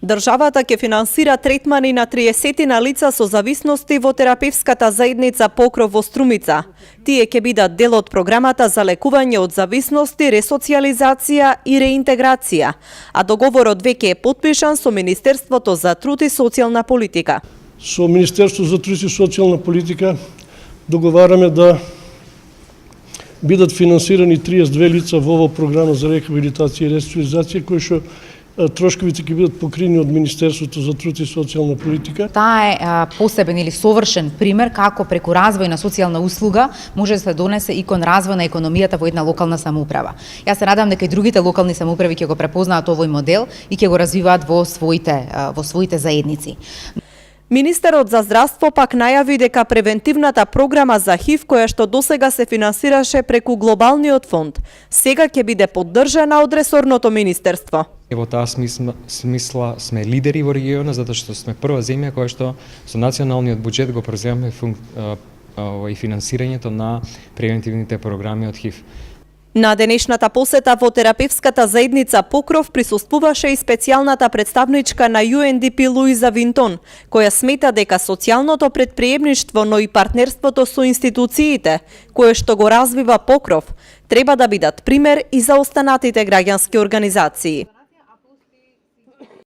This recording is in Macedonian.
Државата ќе финансира третмани на 30 лица со зависности во терапевската заедница Покров во Струмица. Тие ќе бидат дел од програмата за лекување од зависности, ресоциализација и реинтеграција, а договорот веќе е потпишан со Министерството за труд и социјална политика. Со Министерството за труд и социјална политика договараме да бидат финансирани 32 лица во оваа програма за рехабилитација и ресоциализација, кои што трошковите ќе бидат покрини од Министерството за труд и социјална политика. Таа е посебен или совршен пример како преку развој на социјална услуга може да се донесе и кон развој на економијата во една локална самоуправа. Јас се надам дека и другите локални самоуправи ќе го препознаат овој модел и ќе го развиваат во своите заедници. Министерот за здравство пак најави дека превентивната програма за ХИВ, која што досега се финансираше преку глобалниот фонд, сега ќе биде поддржана од ресорното министерство. Во таа смисла сме лидери во регионот, затоа што сме прва земја која што со националниот буџет го преземаме и финансирањето на превентивните програми од ХИВ. На денешната посета во терапевската заедница Покров присуствуваше и специјалната представничка на UNDP Луиза Винтон, која смета дека социјалното претприемништво, но и партнерството со институциите, кое што го развива Покров, треба да бидат пример и за останатите граѓански организации.